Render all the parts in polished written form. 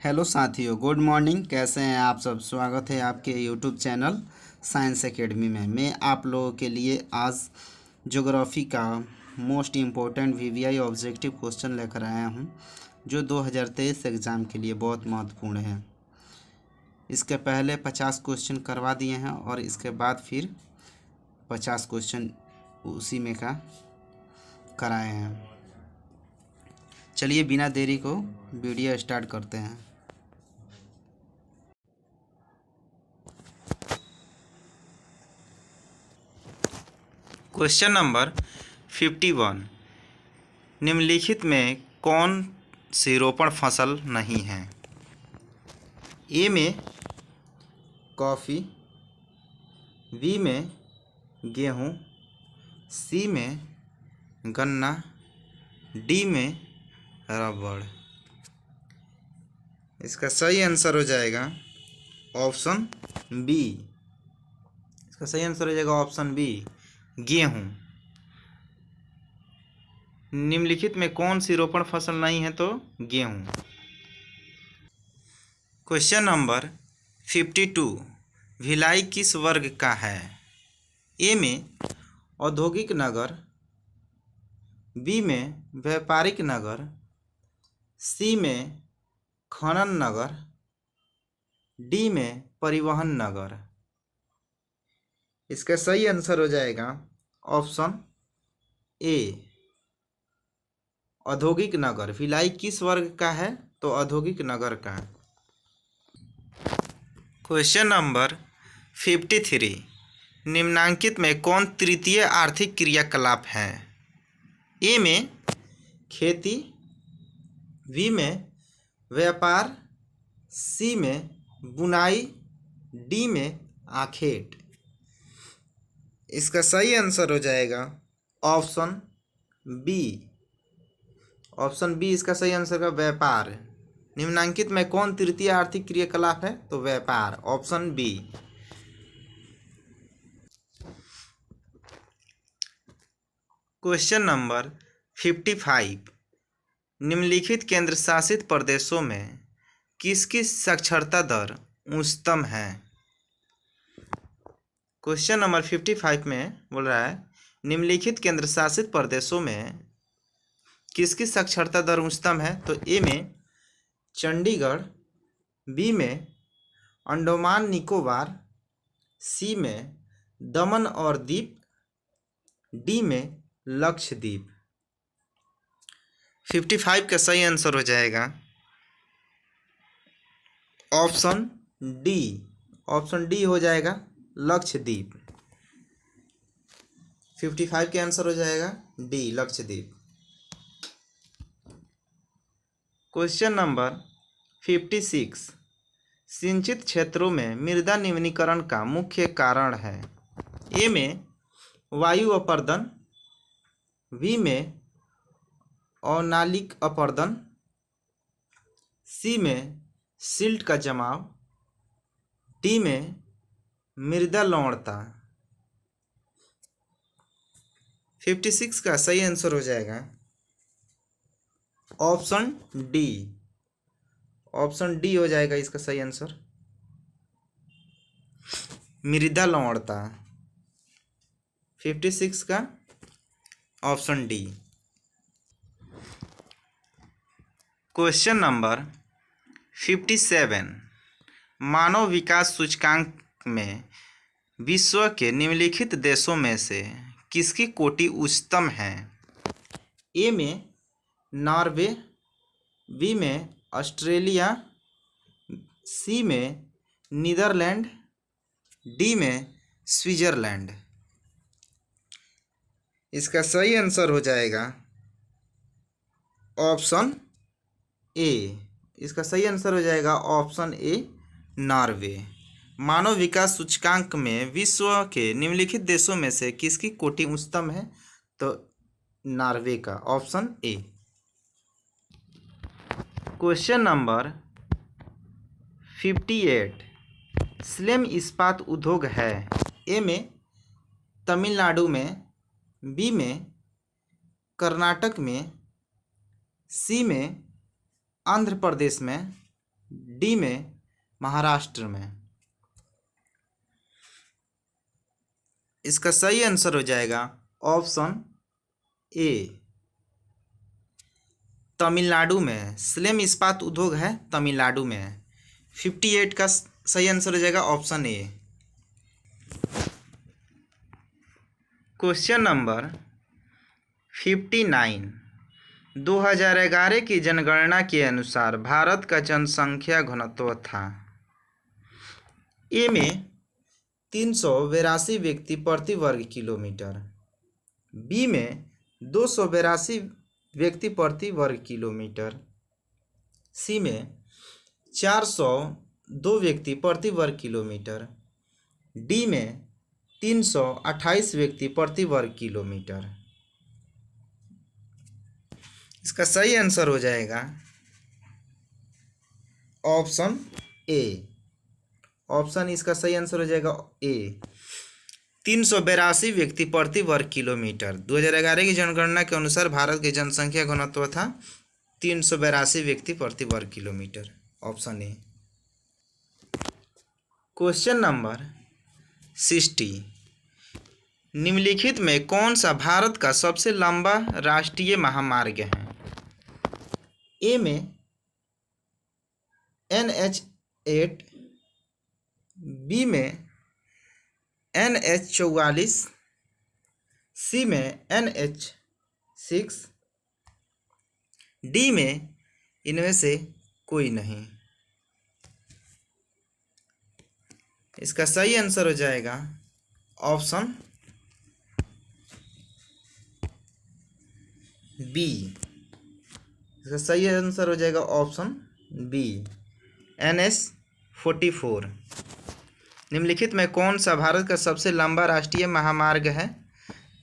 Hello साथियों, good morning. कैसे हैं आप सब? स्वागत है आपके यूट्यूब चैनल साइंस एकेडमी में। मैं आप लोगों के लिए आज ज्योग्राफी का most important VVI objective question लेकर आया हूं, जो 2023 एग्ज़ाम के लिए बहुत महत्वपूर्ण है। इसके पहले 50 क्वेश्चन करवा दिए हैं और इसके बाद फिर 50 क्वेश्चन उसी में का कराए हैं। चलिए बिना देरी को वीडियो स्टार्ट करते हैं। Question number 51। निम्नलिखित में कौन सी रोपण फसल नहीं है? ए में कॉफ़ी, बी में गेहूँ, सी में गन्ना, डी में रबड़। इसका सही आंसर हो जाएगा ऑप्शन बी। इसका सही आंसर हो जाएगा ऑप्शन बी, गेहूँ। निम्नलिखित में कौन सी रोपण फसल नहीं है? तो गेहूँ। Question number 52। भिलाई किस वर्ग का है? ए में औद्योगिक नगर, बी में व्यापारिक नगर, सी में खनन नगर, डी में परिवहन नगर। इसका सही आंसर हो जाएगा ऑप्शन ए, औद्योगिक नगर। भिलाई किस वर्ग का है? तो औद्योगिक नगर का। Question number 53। निम्नांकित में कौन तृतीय आर्थिक क्रियाकलाप है? ए में खेती, बी में व्यापार, सी में बुनाई, डी में आखेट। इसका सही आंसर हो जाएगा ऑप्शन बी। ऑप्शन बी इसका सही आंसर का व्यापार। निम्नांकित में कौन तृतीय आर्थिक क्रियाकलाप है? तो व्यापार, ऑप्शन बी। Question number 55। निम्नलिखित केंद्र शासित प्रदेशों में किसकी साक्षरता दर उच्चतम है? क्वेश्चन नंबर 55 में बोल रहा है निम्नलिखित केंद्र शासित प्रदेशों में किसकी साक्षरता दर उच्चतम है? तो ए में चंडीगढ़, बी में अंडमान निकोबार, सी में दमन और दीप, डी में लक्षद्वीप। 55 का सही आंसर हो जाएगा ऑप्शन डी। ऑप्शन डी हो जाएगा लक्षद्वीप। 55 के आंसर हो जाएगा डी, लक्षद्वीप। Question number 56। सिंचित क्षेत्रों में मृदा निम्नीकरण का मुख्य कारण है? ए में वायु अपर्दन, बी में अनालिक अपर्दन, सी में सिल्ट का जमाव, डी में मृदा लवणता। 56 का सही आंसर हो जाएगा ऑप्शन डी। ऑप्शन डी हो जाएगा इसका सही आंसर, मृदा लवणता। 56 का ऑप्शन डी। Question number 57। मानव विकास सूचकांक में विश्व के निम्नलिखित देशों में से किसकी कोटि उच्चतम है? ए में नॉर्वे, बी में ऑस्ट्रेलिया, सी में नीदरलैंड, डी में स्विट्जरलैंड। इसका सही आंसर हो जाएगा ऑप्शन ए। इसका सही आंसर हो जाएगा ऑप्शन ए, नॉर्वे। मानव विकास सूचकांक में विश्व के निम्नलिखित देशों में से किसकी कोटि उच्चतम है? तो नॉर्वे का, option A. Question number 58। Slam इस्पात उद्योग है? ए में तमिलनाडु में, बी में कर्नाटक में, सी में आंध्र प्रदेश में, डी में महाराष्ट्र में। इसका सही आंसर हो जाएगा ऑप्शन ए, तमिलनाडु में। स्लेम इस्पात उद्योग है तमिलनाडु में। 58 का सही आंसर हो जाएगा ऑप्शन ए। क्वेश्चन नंबर 59, 2011 की जनगणना के अनुसार भारत का जनसंख्या घनत्व था। ए में 382 व्यक्ति प्रति वर्ग किलोमीटर, बी में 282 व्यक्ति प्रति वर्ग किलोमीटर, सी में 402 व्यक्ति प्रति वर्ग किलोमीटर, डी में 328 व्यक्ति प्रति वर्ग किलोमीटर। इसका सही आंसर हो जाएगा ऑप्शन ए। ऑप्शन इसका सही आंसर हो जाएगा ए, 382 व्यक्ति प्रति वर्ग किलोमीटर। 2011 की जनगणना के अनुसार भारत की जनसंख्या घनत्व था 382 व्यक्ति प्रति वर्ग kilometre. Option A. Question number 60, निम्नलिखित में कौन सा भारत का सबसे लंबा राष्ट्रीय महामार्ग है? ए में NH8, बी में NH44, सी में NH6, डी में इनमें से कोई नहीं। इसका सही आंसर हो जाएगा ऑप्शन बी। इसका सही आंसर हो जाएगा ऑप्शन बी, NH44। निम्नलिखित में कौन सा भारत का सबसे लंबा राष्ट्रीय महामार्ग है?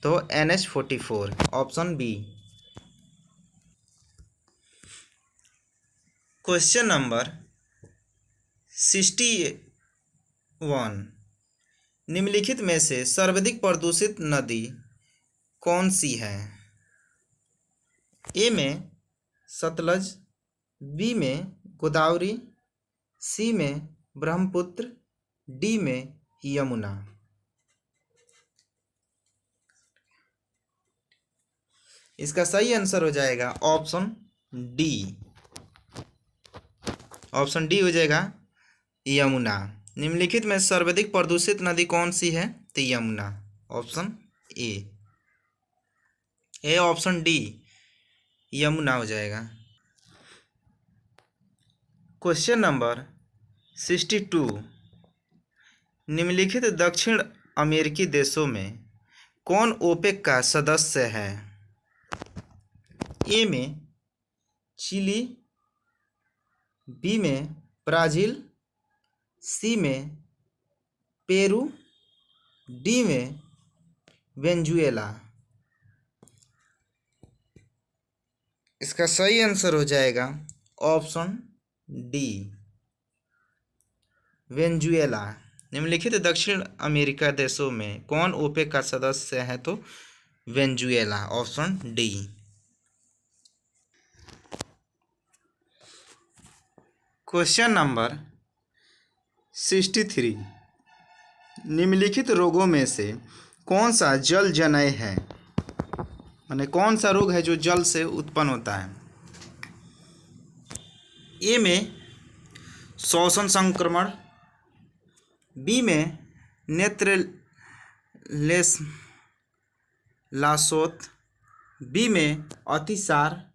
तो NH44, option B. Question number 61, निम्नलिखित में से सर्वाधिक प्रदूषित नदी कौन सी है? ए में सतलज, बी में गोदावरी, सी में ब्रह्मपुत्र, डी में यमुना। इसका सही आंसर हो जाएगा ऑप्शन डी। ऑप्शन डी हो जाएगा यमुना। निम्नलिखित में सर्वाधिक प्रदूषित नदी कौन सी है? तो Yamuna, option A. A option D Yamuna हो जाएगा। क्वेश्चन नंबर 62, निम्नलिखित दक्षिण अमेरिकी देशों में कौन ओपेक का सदस्य है? ए में चिली, बी में ब्राज़ील, सी में पेरू, डी में वेनेजुएला। इसका सही आंसर हो जाएगा ऑप्शन डी, वेनेजुएला। निम्नलिखित दक्षिण अमेरिका देशों में कौन ओपेक का सदस्य है? तो Venezuela, option D. Question number 63, निम्नलिखित रोगों में से कौन सा जल जन्य है? माने कौन सा रोग है जो जल से उत्पन्न होता है? ए में श्वसन संक्रमण, बी में नेत्र लासोत, बी में अतिसार,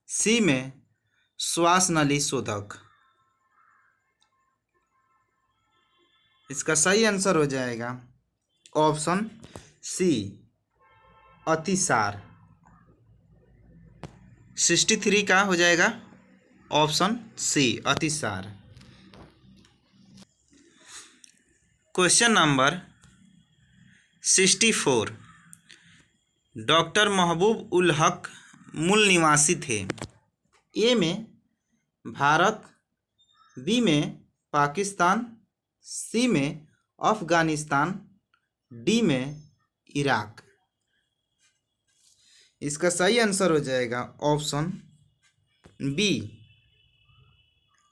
सी में श्वास नली शोधक। इसका सही आंसर हो जाएगा ऑप्शन सी, अतिसार। 63 का हो जाएगा ऑप्शन सी, अतिसार। क्वेश्चन नंबर 64, डॉक्टर महबूब उल हक मूल निवासी थे? ए में भारत, बी में पाकिस्तान, सी में अफगानिस्तान, डी में इराक। इसका सही आंसर हो जाएगा ऑप्शन बी,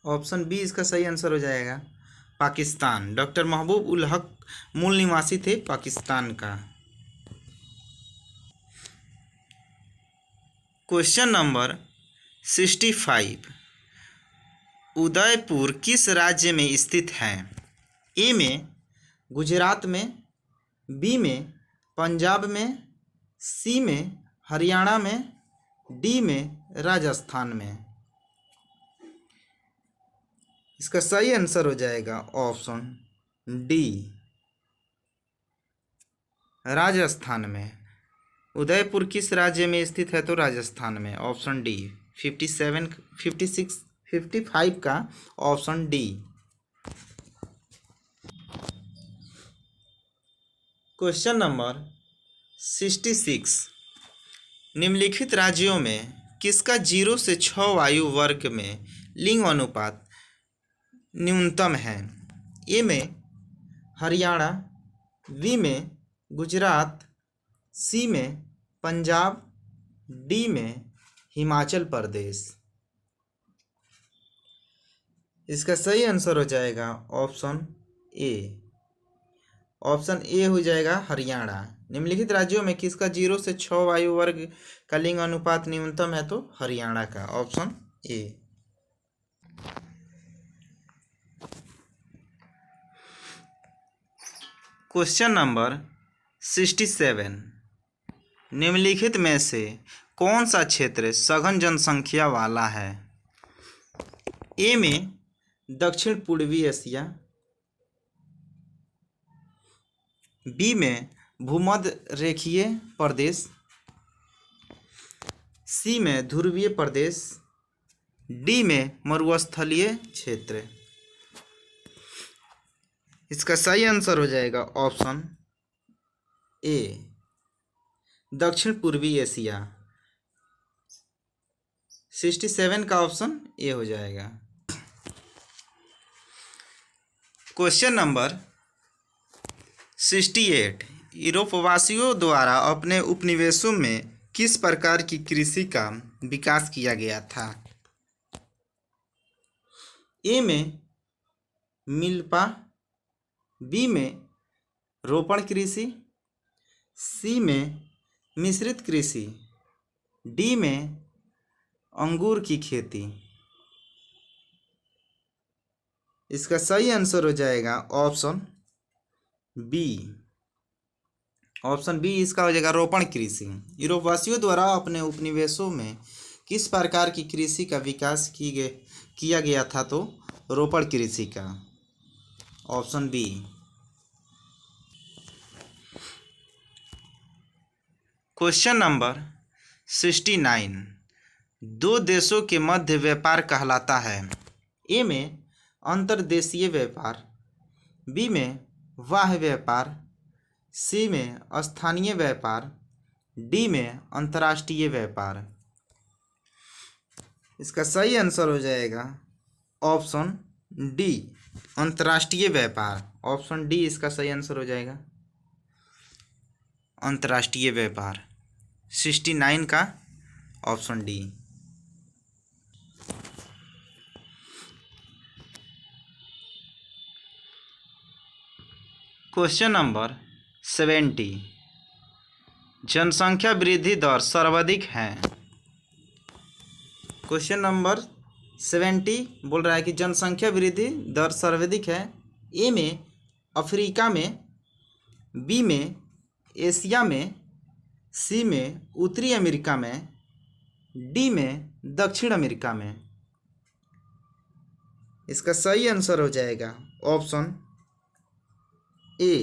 ऑप्शन बी इसका सही आंसर हो जाएगा। पाकिस्तान। डॉक्टर महबूब उल हक मूल निवासी थे पाकिस्तान का। Question number 65। उदयपुर किस राज्य में स्थित है? ए में गुजरात में, बी में पंजाब में, सी में हरियाणा में, डी में राजस्थान में। इसका सही आंसर हो जाएगा ऑप्शन डी, राजस्थान में। उदयपुर किस राज्य में स्थित है? तो राजस्थान में। Option D. 57, 56, 55 का ऑप्शन डी। Question number 66। निम्नलिखित राज्यों में किसका 0 से 6 आयु वर्ग में लिंग अनुपात न्यूनतम है? ए में हरियाणा, बी में गुजरात, सी में पंजाब, डी में हिमाचल प्रदेश। इसका सही आंसर हो जाएगा ऑप्शन ए। ऑप्शन ए हो जाएगा हरियाणा। निम्नलिखित राज्यों में किसका 0 से 6 आयु वर्ग का लिंग अनुपात न्यूनतम है? तो हरियाणा का। Option A. Question number 67। निम्नलिखित में से कौन सा क्षेत्र सघन जनसंख्या वाला है? ए में दक्षिण पूर्वी एशिया, बी में भूमध्य रेखीय प्रदेश, सी में ध्रुवीय प्रदेश, डी में मरुस्थलीय क्षेत्र। इसका सही आंसर हो जाएगा ऑप्शन ए, दक्षिण पूर्वी एशिया। 67 का ऑप्शन ए हो जाएगा। Question number 68। यूरोपवासियों द्वारा अपने उपनिवेशों में किस प्रकार की कृषि का विकास किया गया था? ए में मिल्पा, बी में रोपण कृषि, सी में मिश्रित कृषि, डी में अंगूर की खेती। इसका सही आंसर हो जाएगा ऑप्शन बी। ऑप्शन बी इसका हो जाएगा रोपण कृषि। यूरोपवासियों द्वारा अपने उपनिवेशों में किस प्रकार की कृषि का विकास किया गया था? तो रोपण कृषि का। Option B. Question number 69। दो देशों के मध्य व्यापार कहलाता है? ए में अंतर्देशीय व्यापार, बी में बाह्य व्यापार, सी में स्थानीय व्यापार, डी में अंतर्राष्ट्रीय व्यापार। इसका सही आंसर हो जाएगा ऑप्शन डी, अंतर्राष्ट्रीय व्यापार। ऑप्शन डी इसका सही आंसर हो जाएगा, अंतर्राष्ट्रीय व्यापार। 69 का ऑप्शन डी। Question number 70। जनसंख्या वृद्धि दर सर्वाधिक है? क्वेश्चन नंबर 70 बोल रहा है कि जनसंख्या वृद्धि दर सर्वाधिक है। ए में अफ्रीका में, बी में एशिया में, सी में उत्तरी अमेरिका में, डी में दक्षिण अमेरिका में। इसका सही आंसर हो जाएगा ऑप्शन ए,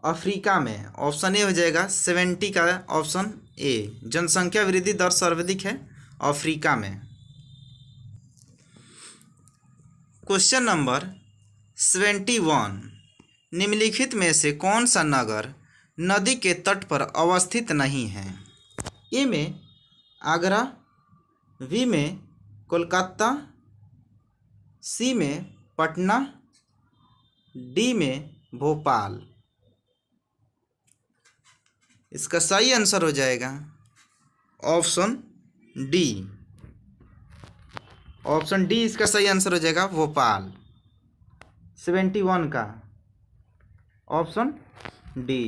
अफ्रीका में। ऑप्शन ए हो जाएगा 70 का ऑप्शन ए। जनसंख्या वृद्धि दर सर्वाधिक है अफ्रीका में। Question number 71। निम्नलिखित में से कौन सा नगर नदी के तट पर अवस्थित नहीं है? ए में आगरा, बी में कोलकाता, सी में पटना, डी में भोपाल। इसका सही आंसर हो जाएगा ऑप्शन डी, ऑप्शन डी इसका सही आंसर हो जाएगा, भोपाल। 71 का ऑप्शन डी।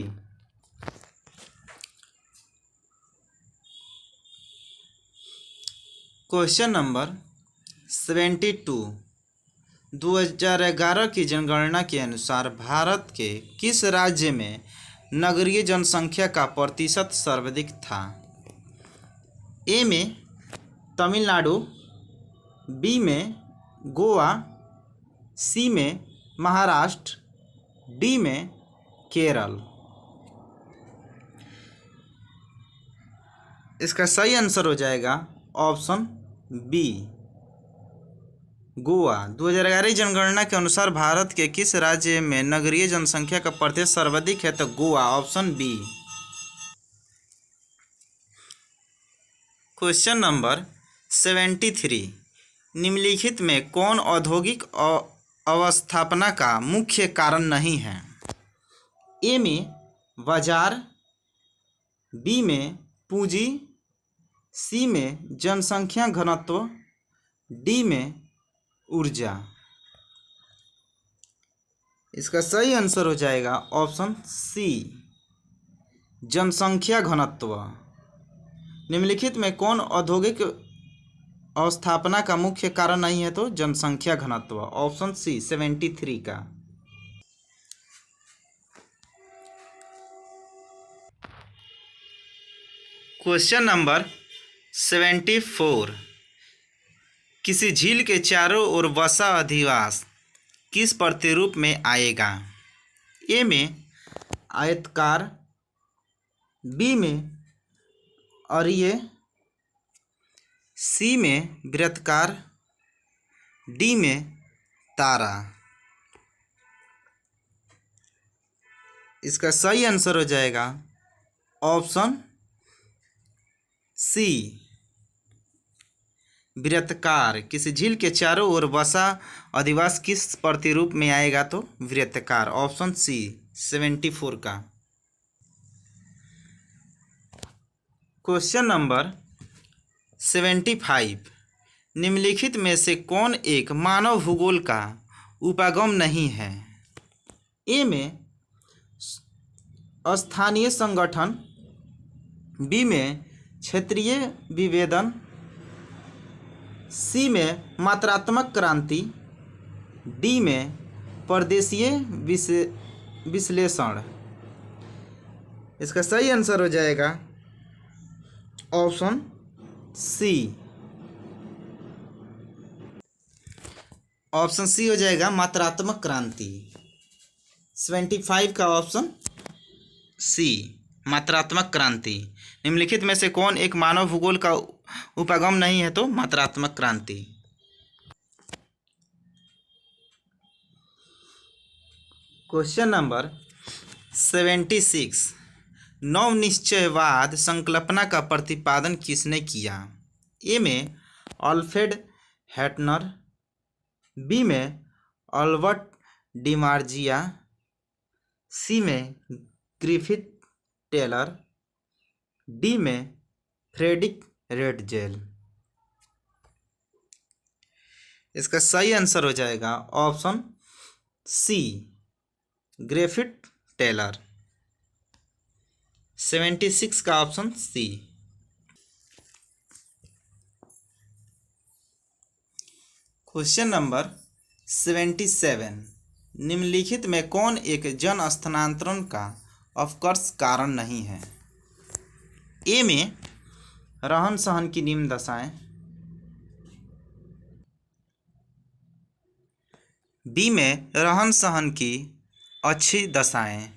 Question number 72। 2011 की जनगणना के अनुसार भारत के किस राज्य में नगरीय जनसंख्या का प्रतिशत सर्वाधिक था? ए में तमिलनाडु, बी में गोवा, सी में महाराष्ट्र, डी में केरल। इसका सही आंसर हो जाएगा ऑप्शन बी, गोवा। 2011 जनगणना के अनुसार भारत के किस राज्य में नगरीय जनसंख्या का प्रतिशत सर्वाधिक है? तो Goa, option B. Question number 73। निम्नलिखित में कौन औद्योगिक अवस्थापना का मुख्य कारण नहीं है? ए में बाजार, बी में पूंजी, सी में जनसंख्या घनत्व, डी में ऊर्जा। इसका सही आंसर हो जाएगा ऑप्शन सी, जनसंख्या घनत्व। निम्नलिखित में कौन औद्योगिक अवस्थापना का मुख्य कारण नहीं है? तो जनसंख्या घनत्व, ऑप्शन सी 73 का। Question number 74। किसी झील के चारों ओर बसा अधिवास किस प्रतिरूप में आएगा? ए में आयताकार, बी में अरीय, सी में वृत्ताकार, डी में तारा। इसका सही आंसर हो जाएगा ऑप्शन सी, वृत्ताकार। किसी झील के चारों ओर बसा अधिवास किस प्रतिरूप में आएगा? तो वृत्ताकार, ऑप्शन सी 74 का। Question number 75। निम्नलिखित में से कौन एक मानव भूगोल का उपागम नहीं है? ए में स्थानीय संगठन, बी में क्षेत्रीय विभेदन, सी में मात्रात्मक क्रांति, डी में प्रदेशीय विश्लेषण। इसका सही आंसर हो जाएगा ऑप्शन सी, ऑप्शन सी हो जाएगा मात्रात्मक क्रांति। 75 का ऑप्शन सी, मात्रात्मक क्रांति। निम्नलिखित में से कौन एक मानव भूगोल का उपागम नहीं है? तो मात्रात्मक क्रांति। Question number 76। नवनिश्चयवाद संकल्पना का प्रतिपादन किसने किया? ए में अल्फ्रेड हेटनर, बी में अल्बर्ट डिमार्जिया, सी में ग्रिफिथ टेलर, डी में फ्रेडरिक रेडजेल। इसका सही आंसर हो जाएगा ऑप्शन सी, ग्रिफिथ टेलर। 76 का ऑप्शन सी। Question number 77। निम्नलिखित में कौन एक जन स्थानांतरण का अवकर्ष कारण नहीं है? ए में रहन सहन की निम्न दशाएं, बी में रहन सहन की अच्छी दशाएं,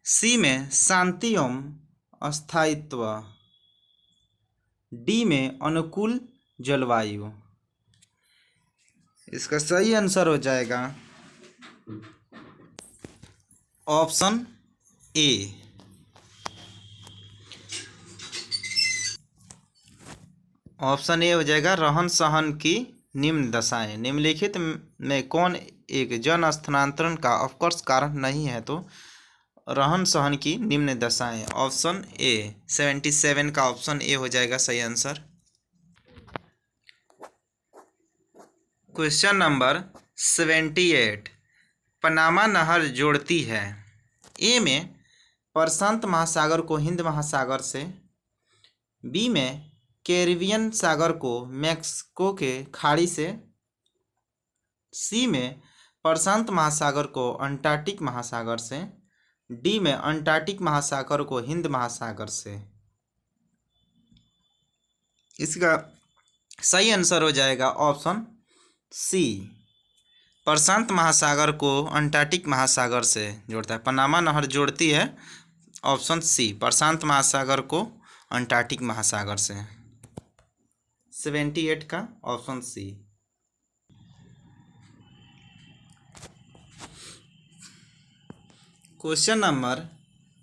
सी में शांति एवं स्थायित्व, डी में अनुकूल जलवायु। इसका सही आंसर हो जाएगा ऑप्शन ए, ऑप्शन ए हो जाएगा रहन सहन की निम्न दशाएं। निम्नलिखित में कौन एक जन स्थानांतरण का अवकर्ष कारण नहीं है? तो रहन सहन की निम्न दशाएं, ऑप्शन ए 77 का ऑप्शन ए हो जाएगा सही आंसर। क्वेश्चन नंबर 78, पनामा नहर जोड़ती है। ए में प्रशांत महासागर को हिंद महासागर से, बी में कैरिबियन सागर को मैक्सिको के खाड़ी से, सी में प्रशांत महासागर को अंटार्कटिक महासागर से, डी में अंटार्कटिक महासागर को हिंद महासागर से। इसका सही आंसर हो जाएगा ऑप्शन सी, प्रशांत महासागर को अंटार्कटिक महासागर से जोड़ता है। पनामा नहर जोड़ती है, ऑप्शन सी, प्रशांत महासागर को अंटार्कटिक महासागर से। 78 का ऑप्शन सी। क्वेश्चन नंबर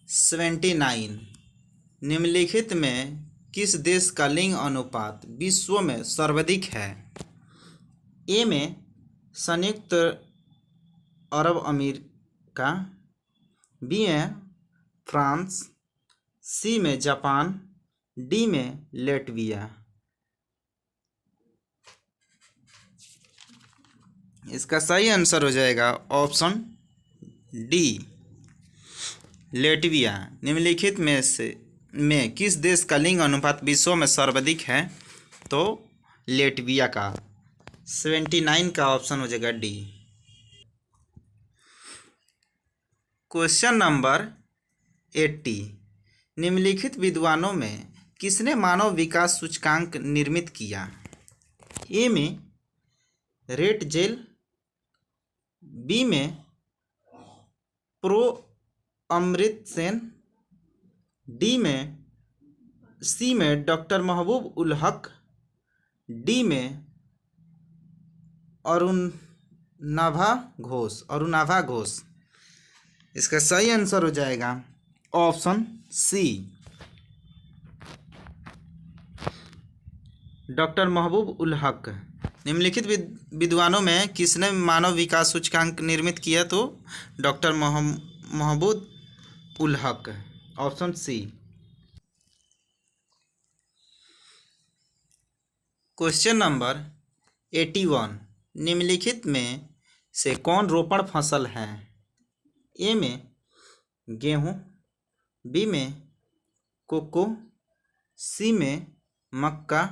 79, निम्नलिखित में किस देश का लिंग अनुपात विश्व में सर्वाधिक है। ए में संयुक्त अरब अमीरका, बी में फ्रांस, सी में जापान, डी में लेटविया। इसका सही आंसर हो जाएगा ऑप्शन डी, लेटविया। निम्नलिखित में किस देश का लिंग अनुपात विश्व में सर्वाधिक है, तो लेटविया का। 79 का ऑप्शन हो जाएगा डी। क्वेश्चन नंबर 80, निम्नलिखित विद्वानों में किसने मानव विकास सूचकांक निर्मित किया। ए में रेट जेल, बी में प्रो अमृत सेन, सी में डॉक्टर महबूब उल हक, डी में अरुणाभा घोष। इसका सही आंसर हो जाएगा ऑप्शन सी, डॉक्टर महबूब उल हक। निम्नलिखित विद्वानों में किसने मानव विकास सूचकांक निर्मित किया, तो डॉक्टर महबूब ul Haq, option C. Question number 81, निम्नलिखित में से कौन रोपण फसल है। ए में गेहूँ, बी में कोको, सी में मक्का,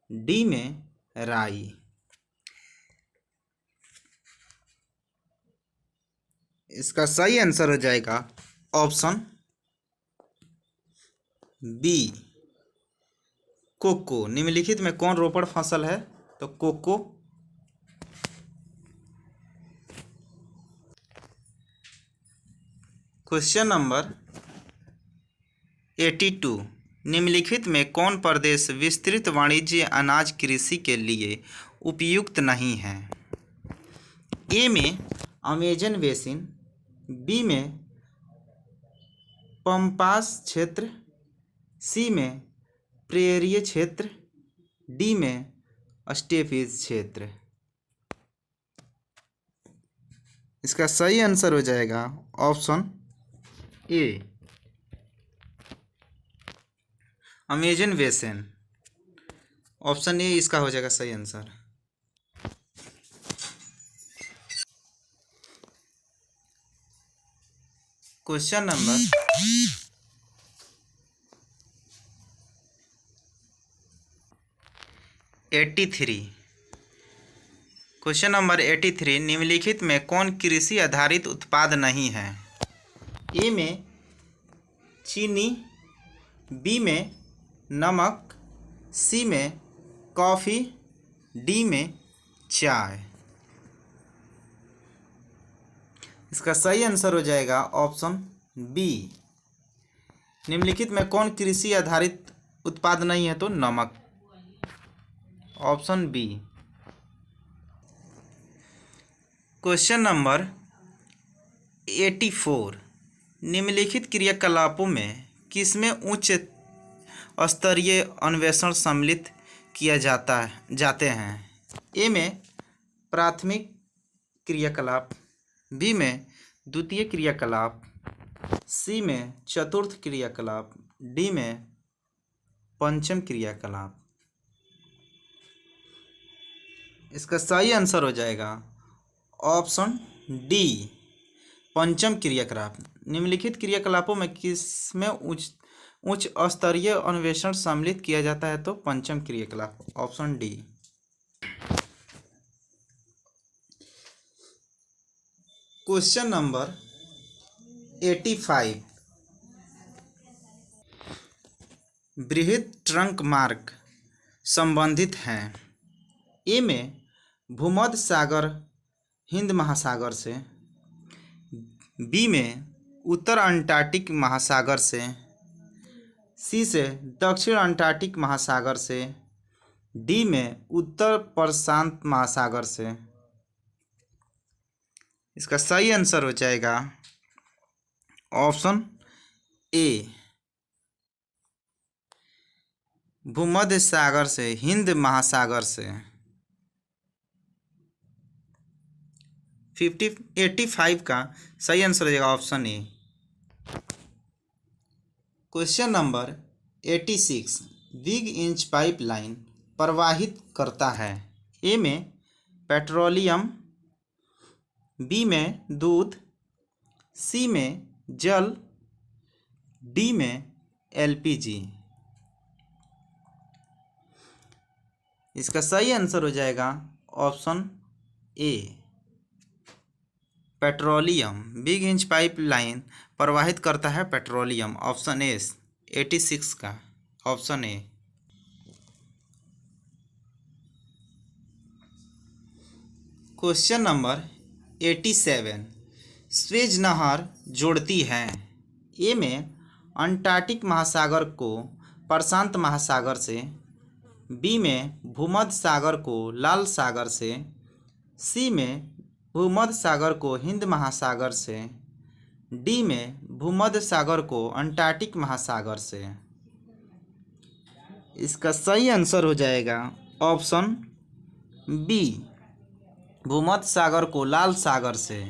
डी में राई। इसका सही आंसर हो जाएगा ऑप्शन बी, कोको। निम्नलिखित में कौन रोपण फसल है, तो कोको। क्वेश्चन नंबर 82, निम्नलिखित में कौन प्रदेश विस्तृत वाणिज्य अनाज कृषि के लिए उपयुक्त नहीं है। ए में अमेजन बेसिन, बी में पम्पास क्षेत्र, सी में प्रेरीय क्षेत्र, डी में स्टेपीज क्षेत्र। इसका सही आंसर हो जाएगा option A, Amazon basin. Option A इसका हो जाएगा सही answer. Question number 83, question number 83, निम्नलिखित में कौन कृषि आधारित उत्पाद नहीं है। ए में चीनी, बी में नमक, सी में कॉफ़ी, डी में चाय। इसका सही आंसर हो जाएगा ऑप्शन बी, निम्नलिखित में कौन कृषि आधारित उत्पाद नहीं है, तो नमक, ऑप्शन बी। क्वेश्चन नंबर 84, निम्नलिखित क्रियाकलापों में किसमें उच्च स्तरीय अन्वेषण सम्मिलित किया जाते हैं। ए में प्राथमिक क्रियाकलाप, बी में द्वितीय क्रियाकलाप, सी में चतुर्थ क्रियाकलाप, डी में पंचम क्रियाकलाप। इसका सही आंसर हो जाएगा ऑप्शन डी, पंचम क्रियाकलाप। निम्नलिखित क्रियाकलापों में किस में उच्च उच्च स्तरीय अन्वेषण सम्मिलित किया जाता है? तो पंचम क्रियाकलाप, ऑप्शन डी। क्वेश्चन नंबर 85, बृहद ट्रंक मार्ग संबंधित हैं। ए में भूमध्य सागर हिंद महासागर से, बी में उत्तर अंटार्कटिक महासागर से, सी से दक्षिण अंटार्कटिक महासागर से, डी में उत्तर प्रशांत महासागर से। इसका सही आंसर हो जाएगा ऑप्शन ए, भूमध्य सागर से, हिंद महासागर से। 85 का सही आंसर हो जाएगा option A. Question number 86, big inch pipeline प्रवाहित करता है। ए में पेट्रोलियम, बी में दूध, सी में जल, डी में एलपीजी। इसका सही आंसर हो जाएगा option A, petroleum. Big inch pipeline प्रवाहित करता है पेट्रोलियम, ऑप्शन ए 86 का, option A. Question number 87, Suez नहर जोड़ती है। ए में अंटार्कटिक महासागर को प्रशांत महासागर से, बी में भूमध्य सागर को लाल सागर से, सी में भूमध्य सागर को हिंद महासागर से, डी में भूमध्य सागर को अंटार्कटिक महासागर से। इसका सही आंसर हो जाएगा ऑप्शन बी, भूमध्य सागर को लाल सागर से।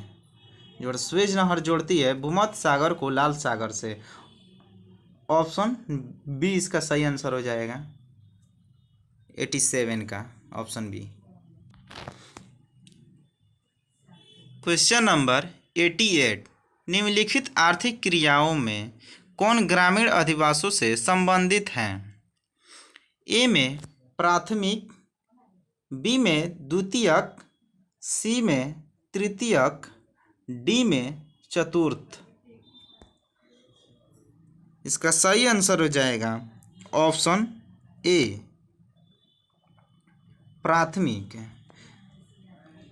जो स्वेज नहर जोड़ती है भूमध्य सागर को लाल सागर से, ऑप्शन बी इसका सही आंसर हो जाएगा 87 का, ऑप्शन बी। क्वेश्चन नंबर 88, निम्नलिखित आर्थिक क्रियाओं में कौन ग्रामीण अधिवासों से संबंधित हैं? ए में प्राथमिक, बी में द्वितीयक, सी में तृतीयक, डी में चतुर्थ। इसका सही आंसर हो जाएगा ऑप्शन ए, प्राथमिक।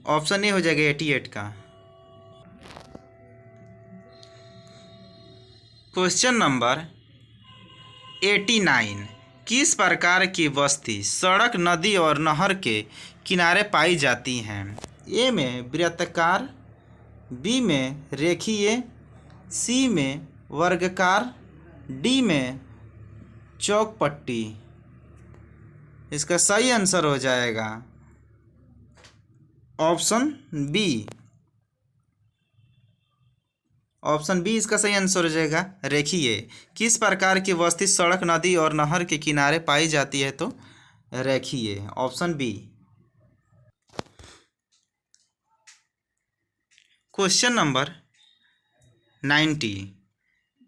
ऑप्शन ए हो जाएगा 88 का। क्वेश्चन नंबर 89, किस प्रकार की बस्ती सड़क, नदी और नहर के किनारे पाई जाती हैं? ए में वृत्ताकार, बी में रेखीय, सी में वर्गाकार, डी में चौकपट्टी। इसका सही आंसर हो जाएगा ऑप्शन बी, ऑप्शन बी इसका सही आंसर हो जाएगा रेखीय। किस प्रकार की बस्ती सड़क, नदी और नहर के किनारे पाई जाती है? तो रेखीय, ऑप्शन बी। क्वेश्चन नंबर 90,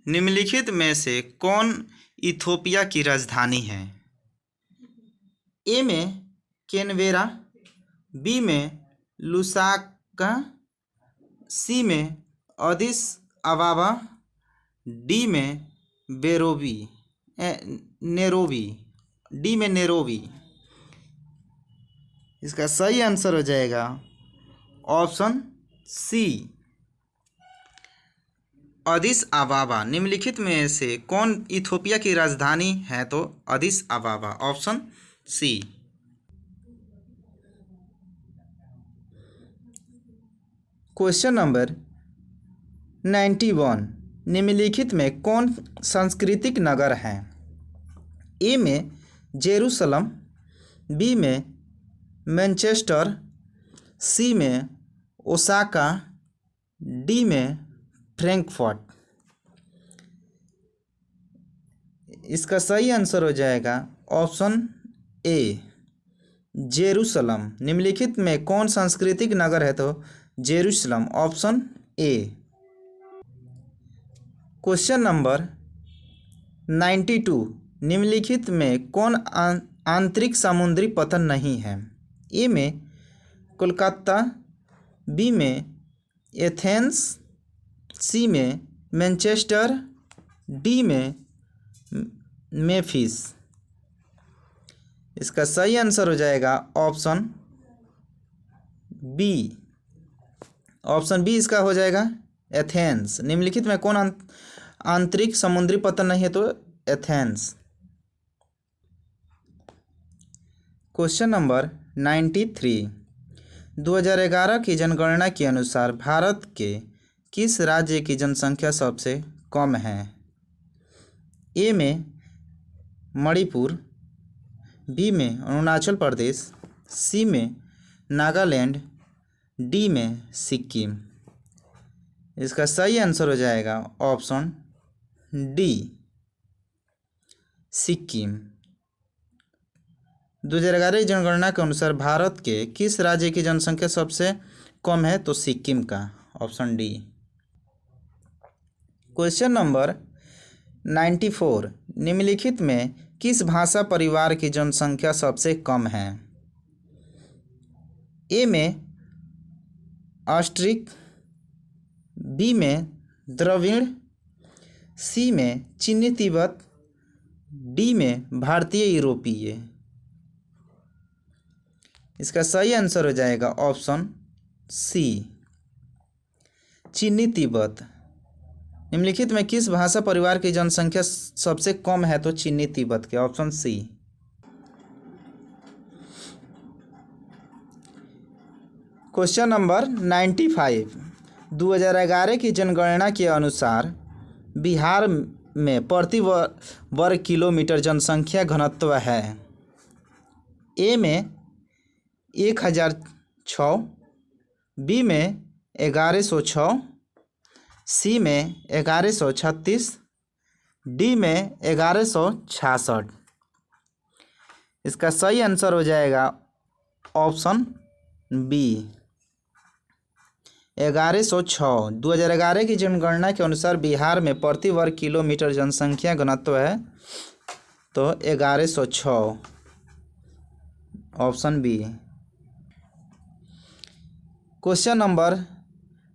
निम्नलिखित में से कौन इथोपिया की राजधानी है? ए में कैनबेरा, बी में लुसाका, सी में अदिस अबाबा, डी में नेरोबी, डी में नेरोबी। इसका सही आंसर हो जाएगा ऑप्शन सी, अदिस अबाबा। निम्नलिखित में से कौन इथोपिया की राजधानी है? तो Addis Ababa, option C. Question number 91, निम्नलिखित में कौन सांस्कृतिक नगर है? ए में जेरूसलम, बी में मैनचेस्टर, सी में ओसाका, डी में फ्रैंकफर्ट। इसका सही आंसर हो जाएगा ऑप्शन ए, जेरूसलम निम्नलिखित में कौन सांस्कृतिक नगर है? तो Jerusalem, option A. Question number 92, निम्नलिखित में कौन आंतरिक समुद्री पतन नहीं है? ए में कोलकाता, बी में एथेंस, सी में मैनचेस्टर, डी में मेफिस। इसका सही आंसर हो जाएगा ऑप्शन बी। ऑप्शन बी इसका हो जाएगा एथेंस। निम्नलिखित में कौन आंतरिक समुद्री पतन नहीं है? तो एथेंस। क्वेश्चन नंबर 93, 2011 की जनगणना के अनुसार भारत के किस राज्य की जनसंख्या सबसे कम है? ए में मणिपुर, बी में अरुणाचल प्रदेश, सी में नागालैंड, डी में सिक्किम। इसका सही आंसर हो जाएगा ऑप्शन डी, सिक्किम। 2011 की जनगणना के अनुसार भारत के किस राज्य की जनसंख्या सबसे कम है? तो सिक्किम का, ऑप्शन डी। क्वेश्चन नंबर 94, निम्नलिखित में किस भाषा परिवार की जनसंख्या सबसे कम है? ए में ऑस्ट्रिक, बी में द्रविड़, सी में चीनी तिब्बत, डी में भारतीय यूरोपीय। इसका सही आंसर हो जाएगा ऑप्शन सी, चीनी तिब्बत। निम्नलिखित में किस भाषा परिवार की जनसंख्या सबसे कम है? तो चीनी तिब्बत के, ऑप्शन सी। क्वेश्चन नंबर 95, 2011 की जनगणना के अनुसार बिहार में प्रति वर्ग किलोमीटर जनसंख्या घनत्व है? ए में 1006, बी में 1106, सी में 1136, डी में 1166। इसका सही आंसर हो जाएगा ऑप्शन बी, 1106। 2011 की जनगणना के अनुसार बिहार में प्रति वर्ग किलोमीटर जनसंख्या घनत्व है तो 1106, ऑप्शन बी। क्वेश्चन नंबर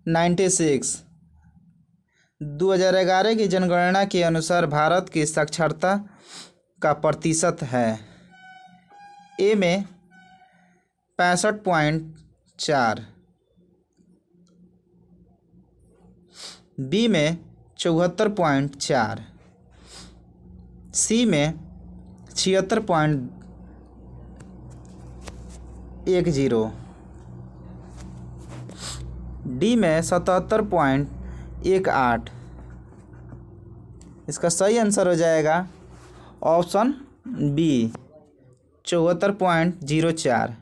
96, 2011 की जनगणना के अनुसार भारत की साक्षरता का प्रतिशत है? ए में 65.4, बी में 74.4, सी में 76.10, डी में 77.18। इसका सही आंसर हो जाएगा option B, 74.04,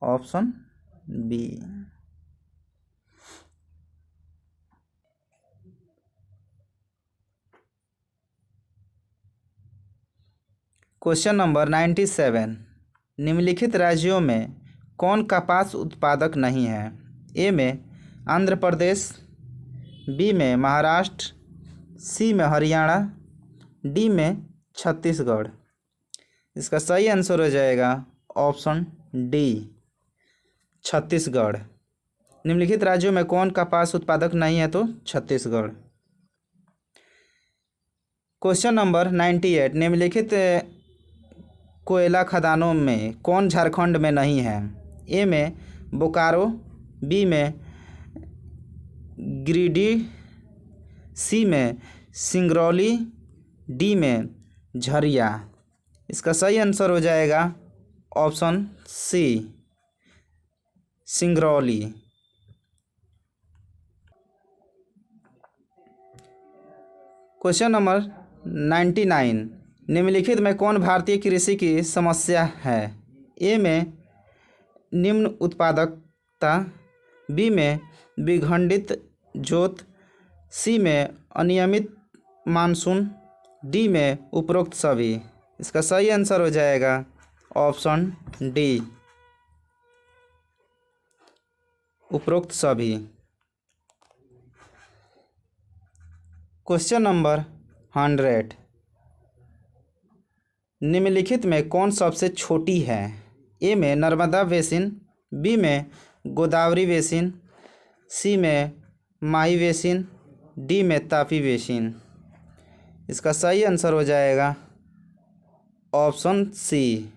option B. Question number 97, निम्नलिखित राज्यों में कौन कपास उत्पादक नहीं है? ए में आंध्र प्रदेश, बी में महाराष्ट्र, सी में हरियाणा, डी में छत्तीसगढ़। इसका सही आंसर हो जाएगा ऑप्शन डी, छत्तीसगढ़। निम्नलिखित राज्यों में कौन कपास उत्पादक नहीं है? तो छत्तीसगढ़। क्वेश्चन नंबर 98, निम्नलिखित कोयला खदानों में कौन झारखंड में नहीं है? ए में बोकारो, बी में गिरिडीह, सी में सिंगरौली, डी में झरिया। इसका सही आंसर हो जाएगा option C, Singrauli. Question number 99, निम्नलिखित में कौन भारतीय कृषि की समस्या है? ए में निम्न उत्पादकता, बी में विखंडित जोत, सी में अनियमित मानसून, डी में उपरोक्त सभी। इसका सही आंसर हो जाएगा ऑप्शन डी उपरोक्त सभी। क्वेश्चन नंबर 100, निम्नलिखित में कौन सबसे छोटी है? ए में नर्मदा बेसिन, बी में गोदावरी बेसिन, सी में माही बेसिन, डी में तापी बेसिन। इसका सही आंसर हो जाएगा ऑप्शन सी